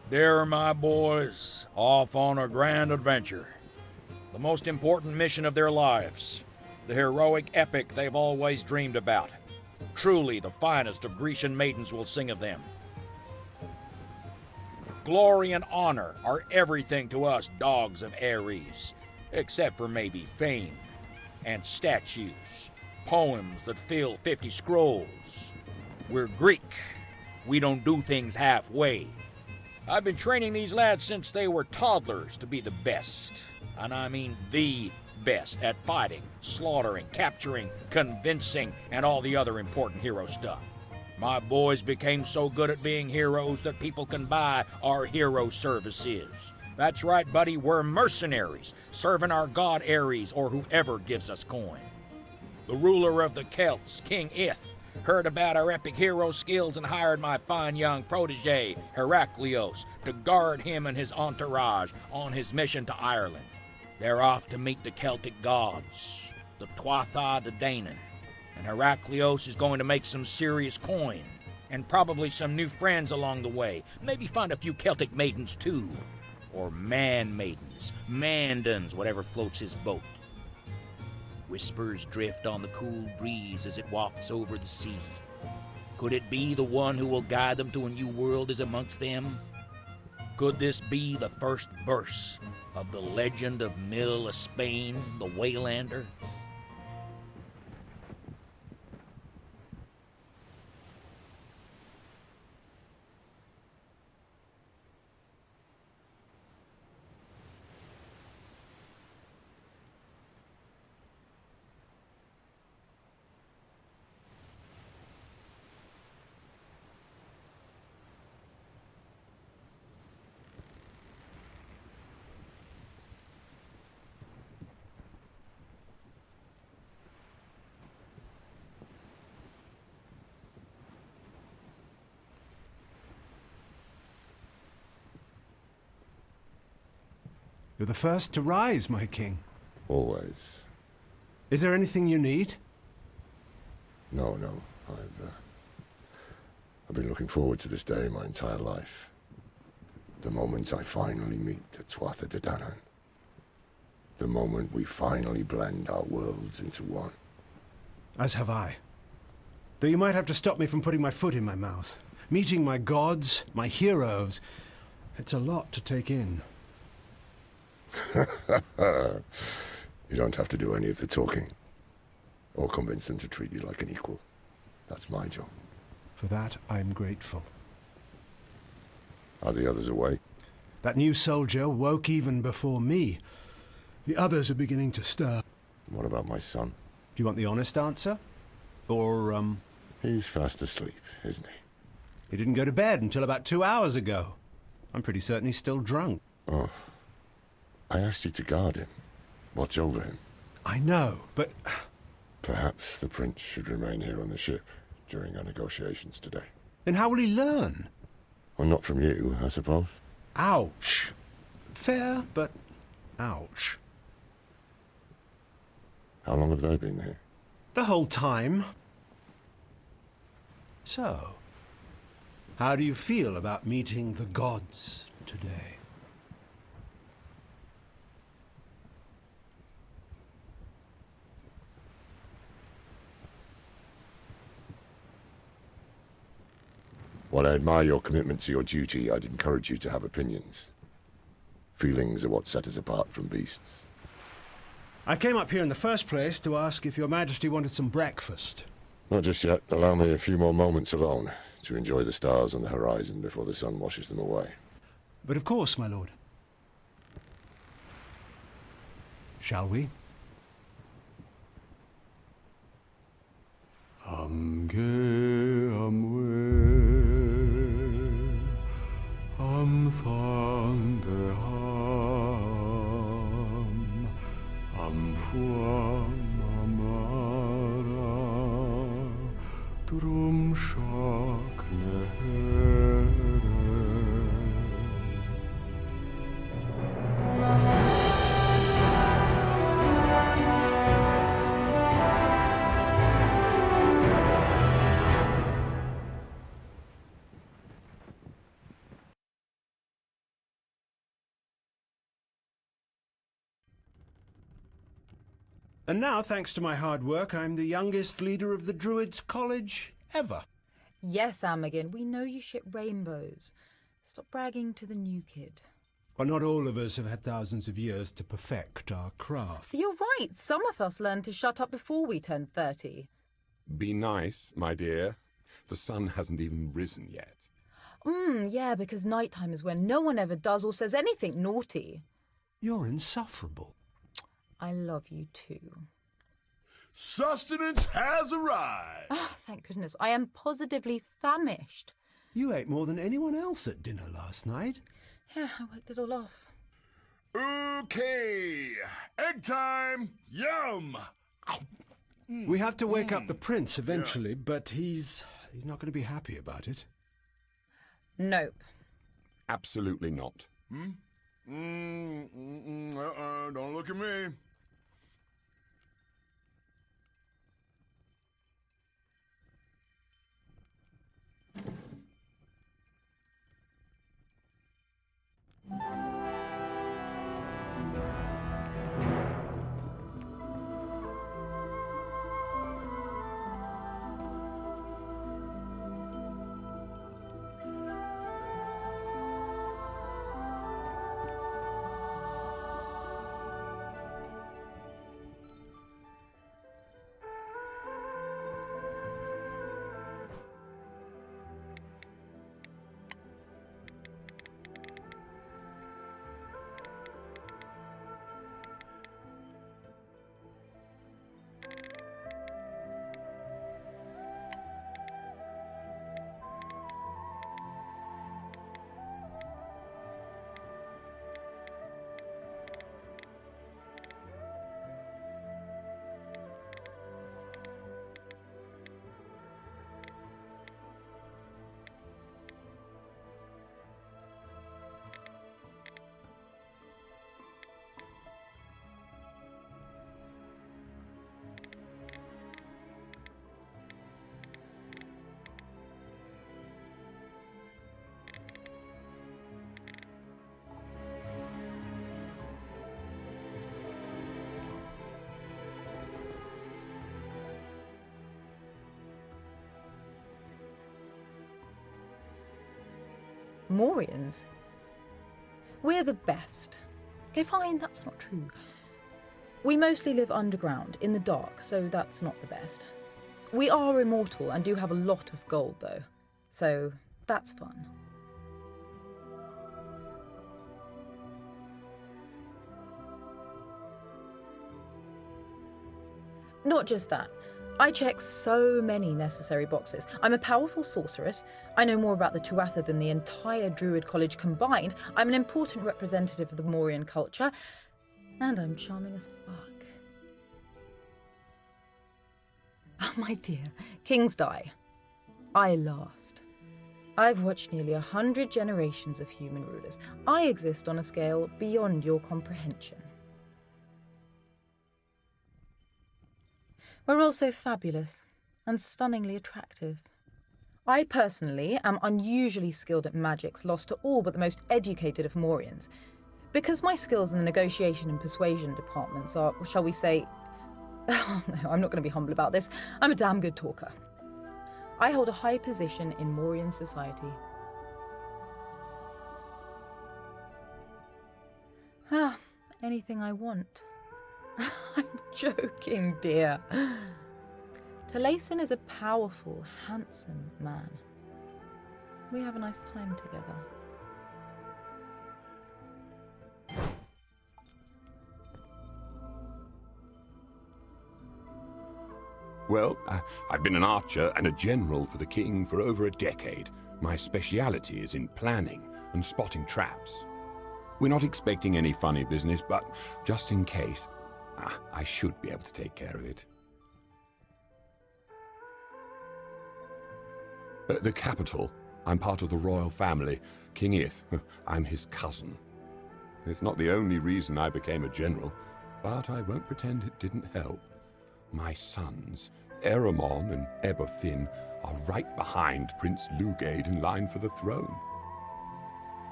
There, my boys, off on a grand adventure. The most important mission of their lives. The heroic epic they've always dreamed about. Truly, the finest of Grecian maidens will sing of them. Glory and honor are everything to us dogs of Ares, except for maybe fame and statues, poems that fill 50 scrolls. We're Greek. We don't do things halfway. I've been training these lads since they were toddlers to be the best, and I mean the best at fighting, slaughtering, capturing, convincing, and all the other important hero stuff. My boys became so good at being heroes that people can buy our hero services. That's right, buddy, we're mercenaries, serving our god Ares or whoever gives us coin. The ruler of the Celts, King Ith, heard about our epic hero skills and hired my fine young protege, Heraclios, to guard him and his entourage on his mission to Ireland. They're off to meet the Celtic gods, the Tuatha De Danann, and Heraclios is going to make some serious coin, and probably some new friends along the way. Maybe find a few Celtic maidens too, or man-maidens, mandans, whatever floats his boat. Whispers drift on the cool breeze as it wafts over the sea. Could it be the one who will guide them to a new world is amongst them? Could this be the first verse of the legend of Mill Spain, the Waylander? You're the first to rise, my king. Always. Is there anything you need? No. I've been looking forward to this day my entire life. The moment I finally meet the Tuatha De Danann. The moment we finally blend our worlds into one. As have I. Though you might have to stop me from putting my foot in my mouth. Meeting my gods, my heroes. It's a lot to take in. You don't have to do any of the talking. Or convince them to treat you like an equal. That's my job. For that, I'm grateful. Are the others awake? That new soldier woke even before me. The others are beginning to stir. What about my son? Do you want the honest answer? Or, He's fast asleep, isn't he? He didn't go to bed until about 2 hours ago. I'm pretty certain he's still drunk. Oh. I asked you to guard him. Watch over him. I know, but... Perhaps the prince should remain here on the ship during our negotiations today. Then how will he learn? Well, not from you, I suppose. Ouch. Fair, but ouch. How long have they been here? The whole time. So, how do you feel about meeting the gods today? While I admire your commitment to your duty, I'd encourage you to have opinions. Feelings are what set us apart from beasts. I came up here in the first place to ask if your majesty wanted some breakfast. Not just yet. Allow me a few more moments alone to enjoy the stars on the horizon before the sun washes them away. But of course, my lord. Shall we? 함께 암외 암산대함 암푸암 아마라 드rumshakne And now, thanks to my hard work, I'm the youngest leader of the Druids' College ever. Yes, Amagin, we know you ship rainbows. Stop bragging to the new kid. Well, not all of us have had thousands of years to perfect our craft. You're right. Some of us learned to shut up before we turned 30. Be nice, my dear. The sun hasn't even risen yet. Yeah, because nighttime is when no one ever does or says anything naughty. You're insufferable. I love you too. Sustenance has arrived. Oh, thank goodness. I am positively famished. You ate more than anyone else at dinner last night. Yeah, I worked it all off. Okay, egg time. Yum. We have to wake up the prince eventually, but he's not going to be happy about it. Nope. Absolutely not. Don't look at me. Morians? We're the best. Okay, fine, that's not true. We mostly live underground, in the dark, so that's not the best. We are immortal and do have a lot of gold, though. So that's fun. Not just that. I check so many necessary boxes. I'm a powerful sorceress. I know more about the Tuatha than the entire Druid College combined. I'm an important representative of the Morian culture. And I'm charming as fuck. Oh, my dear. Kings die. I last. I've watched nearly 100 generations of human rulers. I exist on a scale beyond your comprehension. We're also fabulous and stunningly attractive. I personally am unusually skilled at magics lost to all but the most educated of Morians. Because my skills in the negotiation and persuasion departments are, shall we say... Oh, no, I'm not going to be humble about this. I'm a damn good talker. I hold a high position in Morian society. Anything I want. I'm joking, dear. Talason is a powerful, handsome man. We have a nice time together. Well, I've been an archer and a general for the king for over a decade. My speciality is in planning and spotting traps. We're not expecting any funny business, but just in case, I should be able to take care of it. At the capital, I'm part of the royal family. King Ith, I'm his cousin. It's not the only reason I became a general, but I won't pretend it didn't help. My sons, Eramon and Eberfin, are right behind Prince Lugade in line for the throne.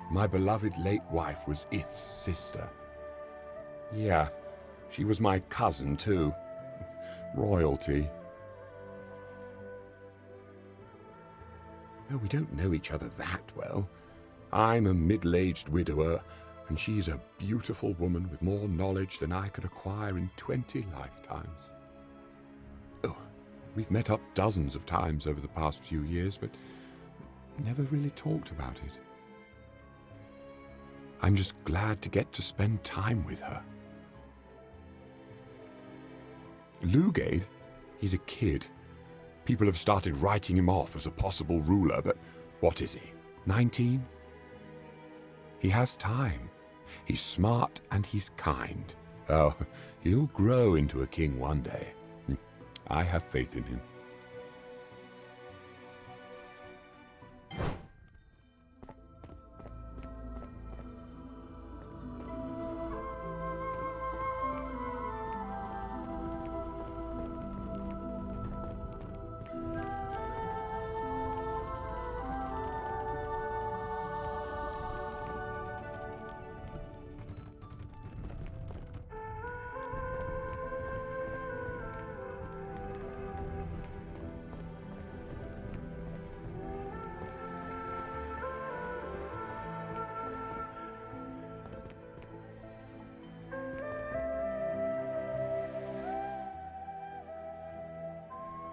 My beloved late wife was Ith's sister. Yeah, she was my cousin too. royalty. Though we don't know each other that well. I'm a middle-aged widower, and she's a beautiful woman with more knowledge than I could acquire in 20 lifetimes. Oh, we've met up dozens of times over the past few years, but never really talked about it. I'm just glad to get to spend time with her. Lugade, he's a kid. People have started writing him off as a possible ruler, but what is he, 19? He has time. He's smart and he's kind. Oh, he'll grow into a king one day. I have faith in him.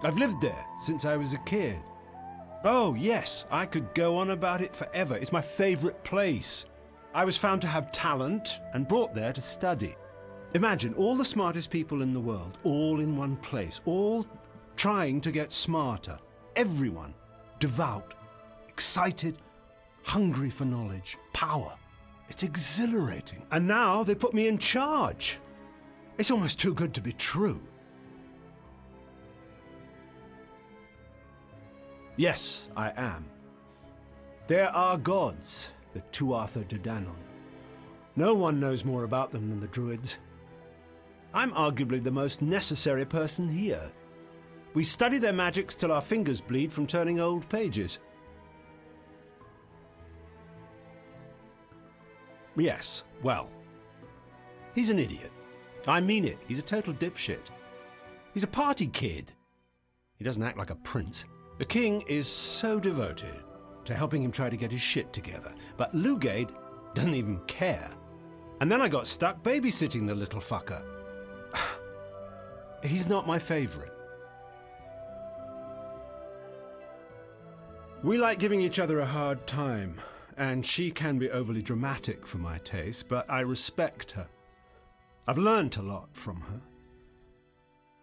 I've lived there since I was a kid. Oh, yes, I could go on about it forever. It's my favorite place. I was found to have talent and brought there to study. Imagine all the smartest people in the world, all in one place, all trying to get smarter. Everyone devout, excited, hungry for knowledge, power. It's exhilarating. And now they put me in charge. It's almost too good to be true. Yes, I am. There are gods, the Tuatha De Danann. No one knows more about them than the Druids. I'm arguably the most necessary person here. We study their magics till our fingers bleed from turning old pages. Yes, well, he's an idiot. I mean it, he's a total dipshit. He's a party kid. He doesn't act like a prince. The king is so devoted to helping him try to get his shit together, but Lugade doesn't even care. And then I got stuck babysitting the little fucker. He's not my favorite. We like giving each other a hard time, and she can be overly dramatic for my taste, but I respect her. I've learnt a lot from her,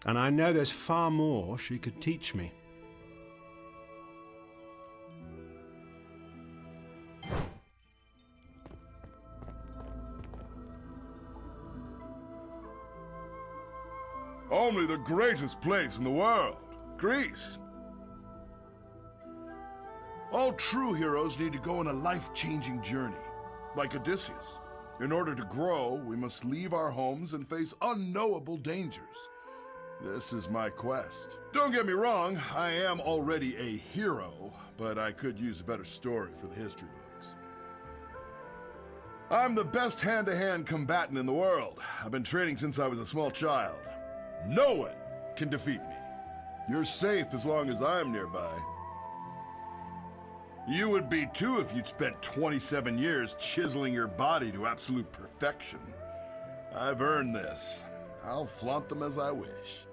and I know there's far more she could teach me. Only the greatest place in the world, Greece. All true heroes need to go on a life-changing journey, like Odysseus. In order to grow, we must leave our homes and face unknowable dangers. This is my quest. Don't get me wrong, I am already a hero, but I could use a better story for the history books. I'm the best hand-to-hand combatant in the world. I've been training since I was a small child. No one can defeat me. You're safe as long as I'm nearby. You would be too if you'd spent 27 years chiseling your body to absolute perfection. I've earned this. I'll flaunt them as I wish.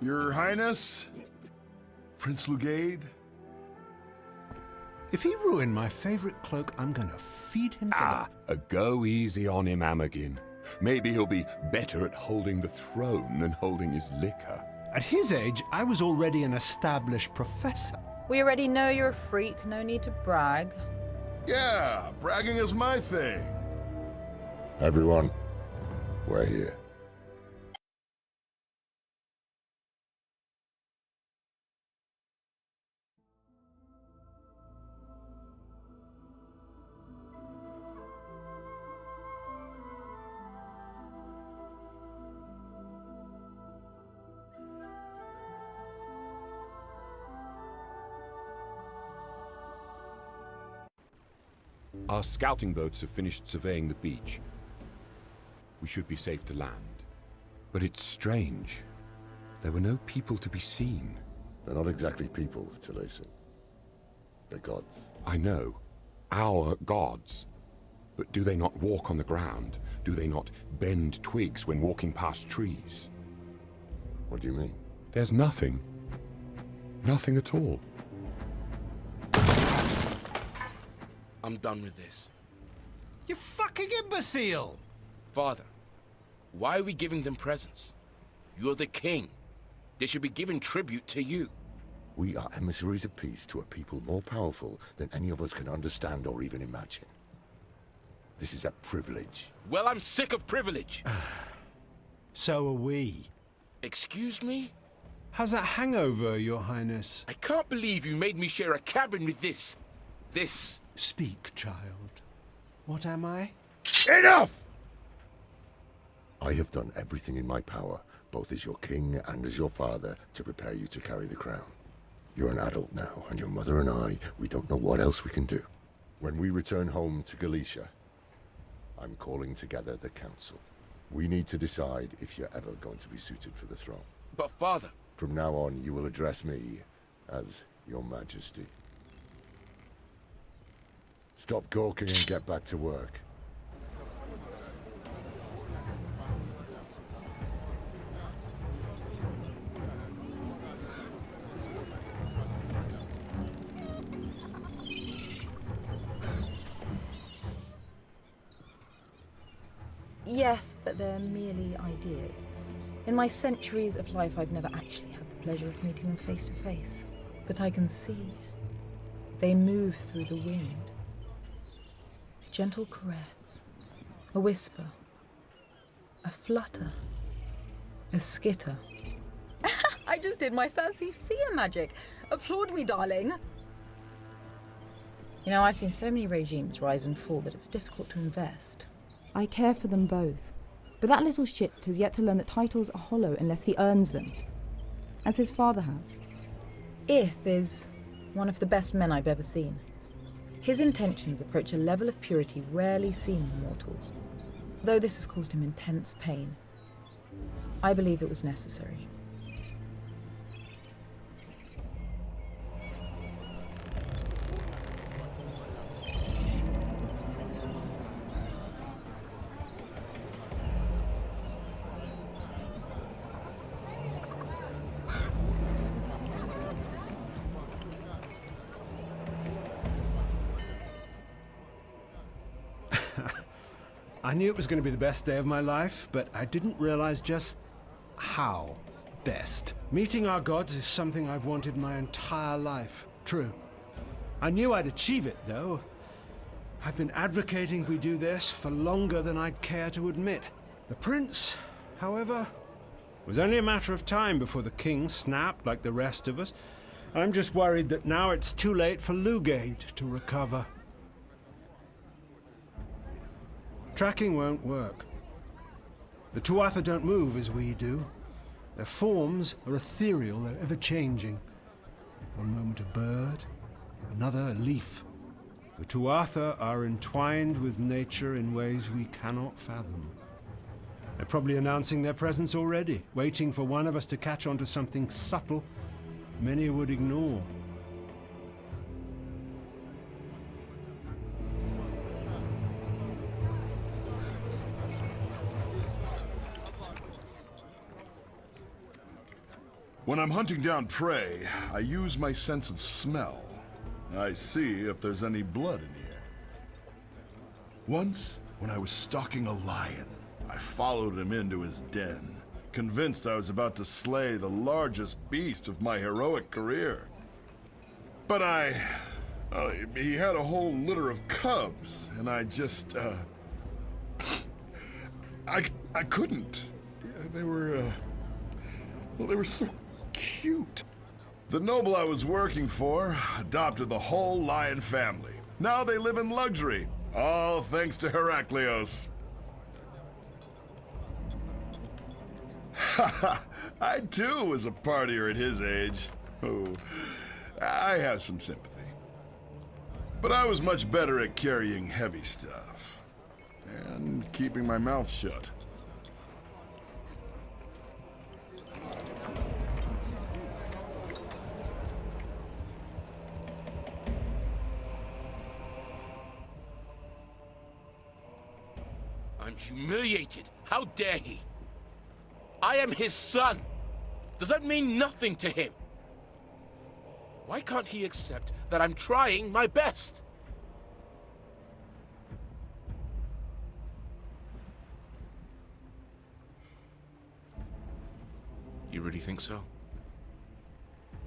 Your Highness, Prince Lugade. If he ruined my favorite cloak, I'm gonna feed him to Go easy on him, Amagin. Maybe he'll be better at holding the throne than holding his liquor. At his age, I was already an established professor. We already know you're a freak, no need to brag. Yeah, bragging is my thing. Everyone, we're here. Our scouting boats have finished surveying the beach. We should be safe to land. But it's strange. There were no people to be seen. They're not exactly people, Taliesin. They're gods. I know. Our gods. But do they not walk on the ground? Do they not bend twigs when walking past trees? What do you mean? There's nothing. Nothing at all. I'm done with this. You fucking imbecile! Father, why are we giving them presents? You're the king. They should be giving tribute to you. We are emissaries of peace to a people more powerful than any of us can understand or even imagine. This is a privilege. Well, I'm sick of privilege. So are we. Excuse me? How's that hangover, Your Highness? I can't believe you made me share a cabin with this. Speak, child. What am I? Enough! I have done everything in my power, both as your king and as your father, to prepare you to carry the crown. You're an adult now, and your mother and I, we don't know what else we can do. When we return home to Galicia, I'm calling together the council. We need to decide if you're ever going to be suited for the throne. But father... From now on, you will address me as Your Majesty. Stop gawking and get back to work. Yes, but they're merely ideas. In my centuries of life, I've never actually had the pleasure of meeting them face to face. But I can see. They move through the wind. A gentle caress. A whisper. A flutter. A skitter. I just did my fancy seer magic. Applaud me, darling. You know, I've seen so many regimes rise and fall that it's difficult to invest. I care for them both. But that little shit has yet to learn that titles are hollow unless he earns them. As his father has. Ith is one of the best men I've ever seen. His intentions approach a level of purity rarely seen in mortals. Though this has caused him intense pain, I believe it was necessary. I knew it was going to be the best day of my life, but I didn't realize just how best. Meeting our gods is something I've wanted my entire life. True. I knew I'd achieve it, though. I've been advocating we do this for longer than I'd care to admit. The prince, however, was only a matter of time before the king snapped like the rest of us. I'm just worried that now it's too late for Lugate to recover. Tracking won't work. The Tuatha don't move as we do. Their forms are ethereal, they're ever-changing. One moment a bird, another a leaf. The Tuatha are entwined with nature in ways we cannot fathom. They're probably announcing their presence already, waiting for one of us to catch on to something subtle many would ignore. When I'm hunting down prey, I use my sense of smell. I see if there's any blood in the air. Once, when I was stalking a lion, I followed him into his den, convinced I was about to slay the largest beast of my heroic career. But he had a whole litter of cubs, and I just, I couldn't. They were so cute. The noble I was working for adopted the whole lion family. Now they live in luxury, all thanks to Heraklios. I too was a partier at his age. Oh, I have some sympathy. But I was much better at carrying heavy stuff. And keeping my mouth shut. I'm humiliated. How dare he? I am his son. Does that mean nothing to him? Why can't he accept that I'm trying my best? You really think so?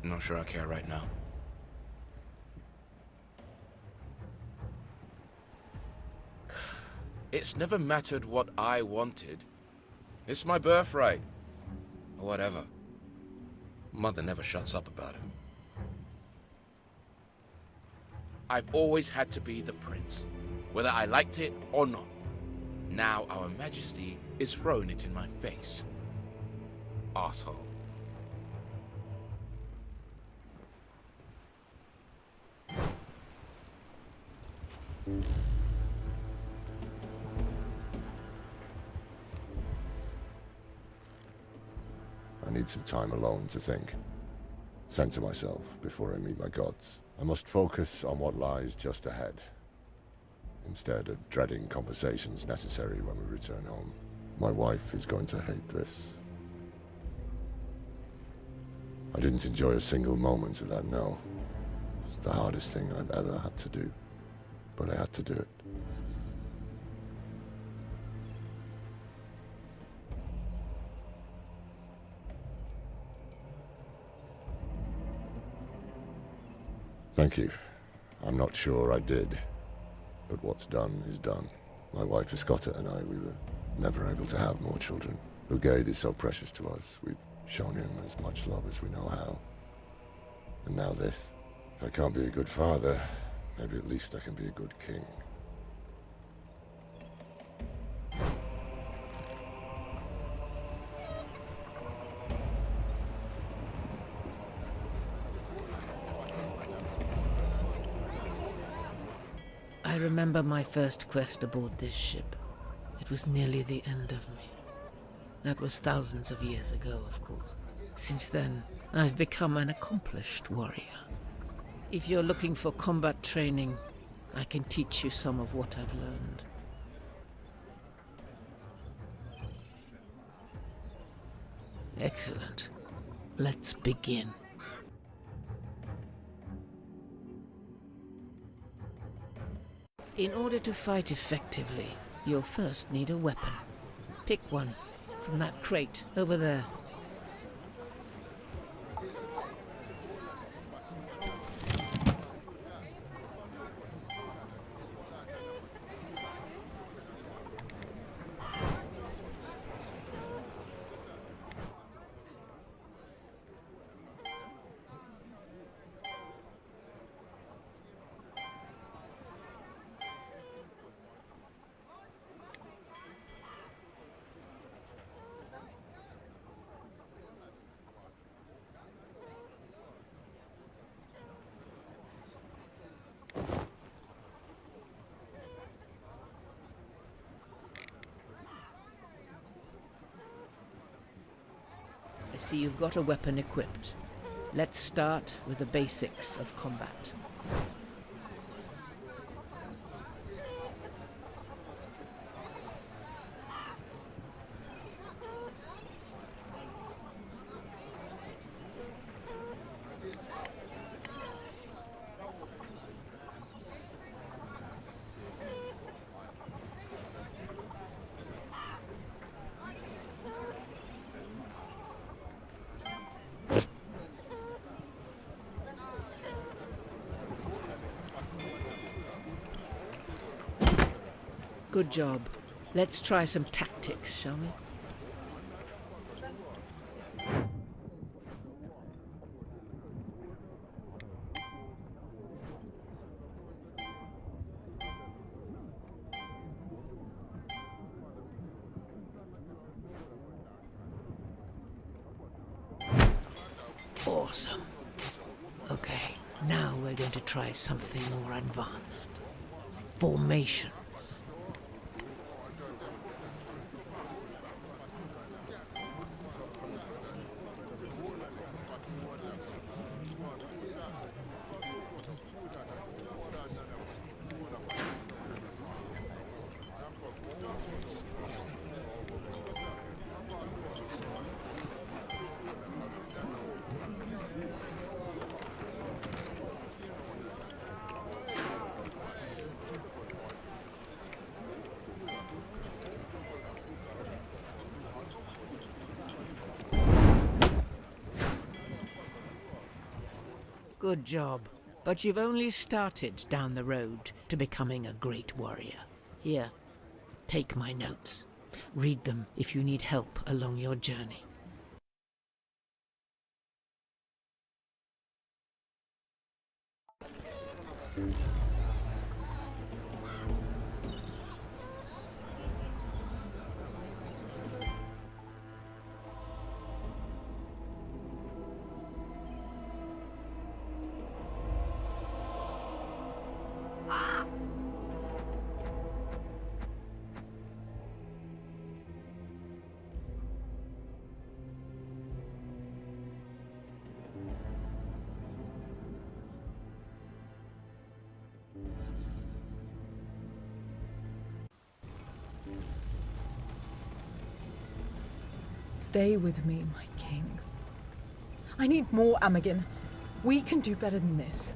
I'm not sure I care right now. It's never mattered what I wanted. It's my birthright. Or whatever. Mother never shuts up about it. I've always had to be the prince, whether I liked it or not. Now our majesty is throwing it in my face. Asshole. I need some time alone to think. Center myself before I meet my gods. I must focus on what lies just ahead, instead of dreading conversations necessary when we return home. My wife is going to hate this. I didn't enjoy a single moment of that, no. It's the hardest thing I've ever had to do, but I had to do it. Thank you. I'm not sure I did, but what's done is done. My wife Escotta and I, we were never able to have more children. Lugade is so precious to us. We've shown him as much love as we know how. And now this. If I can't be a good father, maybe at least I can be a good king. I remember my first quest aboard this ship. It was nearly the end of me. That was thousands of years ago, of course. Since then, I've become an accomplished warrior. If you're looking for combat training, I can teach you some of what I've learned. Excellent. Let's begin. In order to fight effectively, you'll first need a weapon. Pick one from that crate over there. I see you've got a weapon equipped. Let's start with the basics of combat. Good job. Let's try some tactics, shall we? Awesome. Okay, now we're going to try something more advanced. Formations. Good job. But you've only started down the road to becoming a great warrior. Here, take my notes. Read them if you need help along your journey. Stay with me, my king. I need more Amagin. We can do better than this.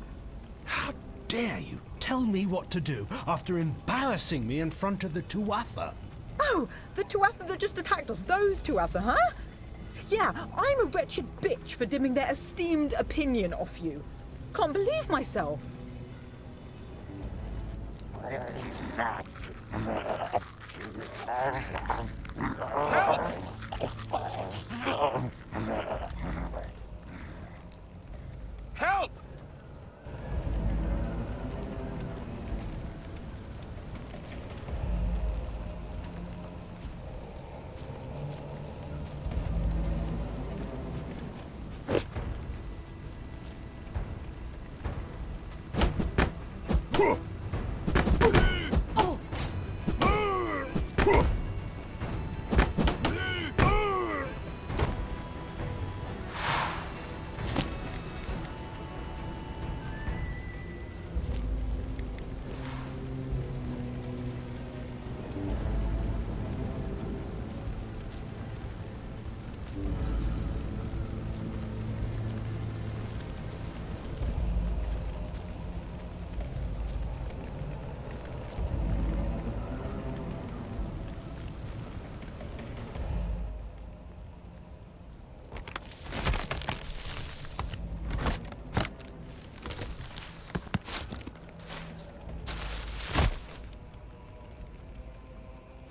How dare you tell me what to do after embarrassing me in front of the Tuatha? Oh, the Tuatha that just attacked us. Those Tuatha, huh? Yeah, I'm a wretched bitch for dimming their esteemed opinion off you. Can't believe myself. Help!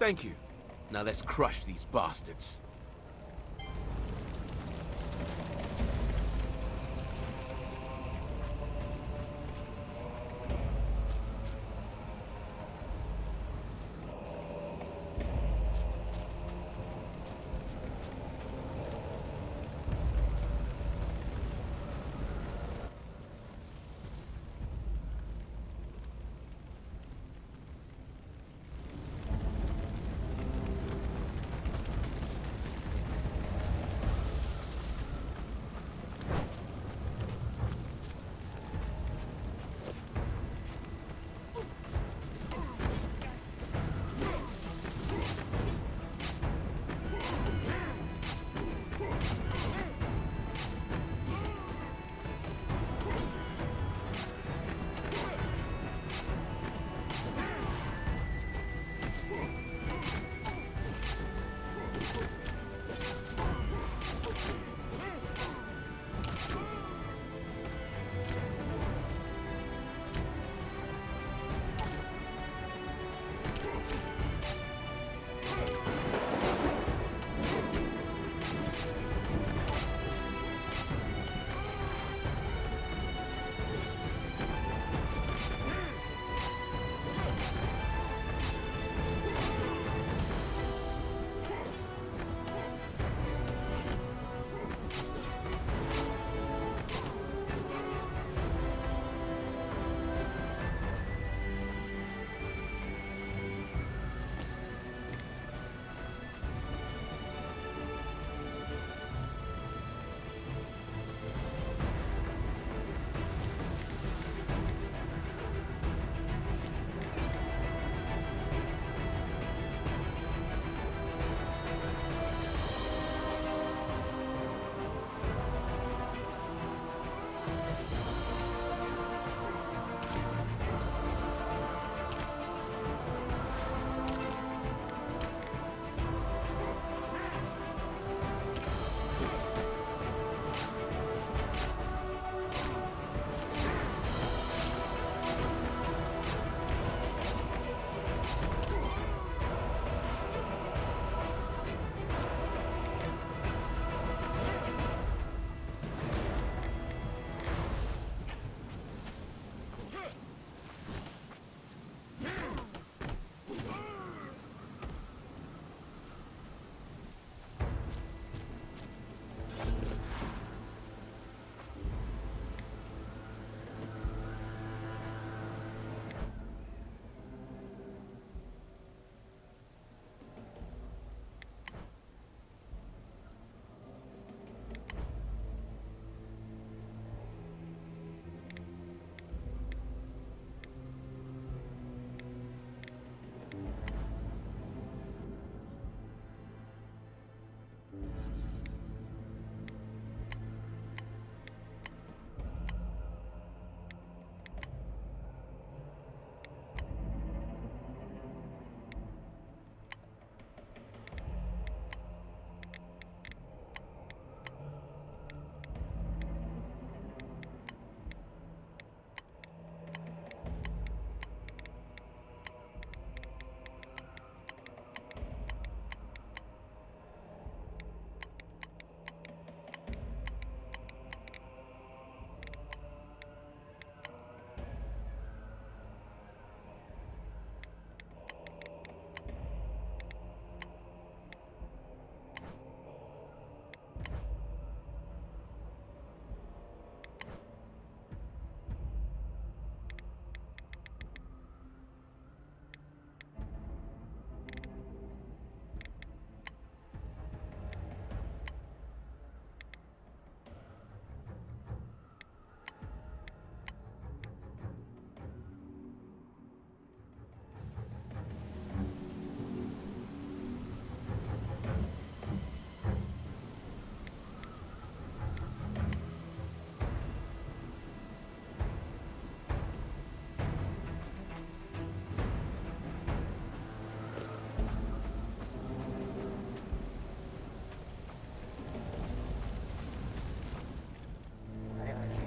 Thank you. Now let's crush these bastards.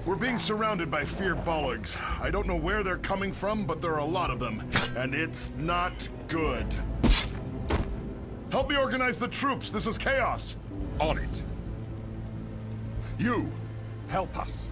We're being surrounded by fear bollards. I don't know where they're coming from, but there are a lot of them, and it's not good. Help me organize the troops. This is chaos. On it. You, help us.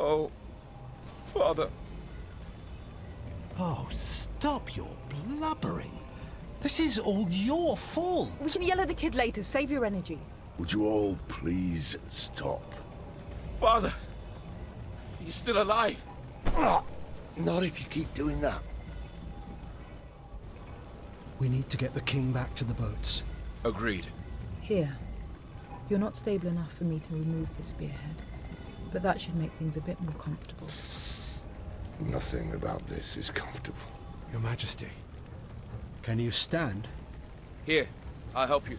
Oh, Father. Oh, stop your blubbering. This is all your fault. We can yell at the kid later. Save your energy. Would you all please stop? Father, you're still alive. Not if you keep doing that. We need to get the king back to the boats. Agreed. Here. You're not stable enough for me to remove the spearhead, but that should make things a bit more comfortable. Nothing about this is comfortable. Your Majesty. Can you stand? Here, I'll help you.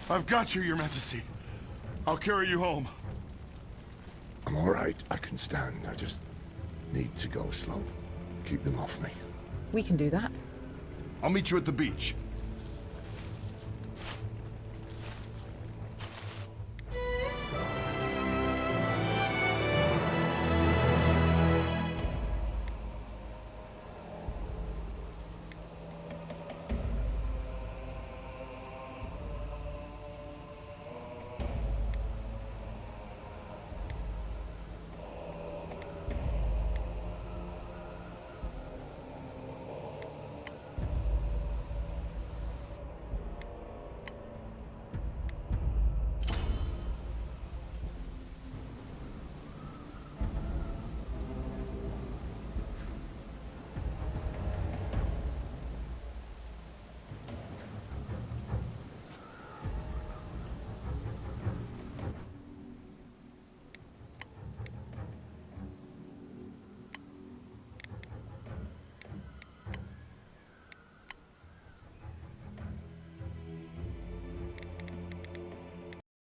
I've got you, Your Majesty. I'll carry you home. I'm all right. I can stand. I just need to go slow. Keep them off me. We can do that. I'll meet you at the beach.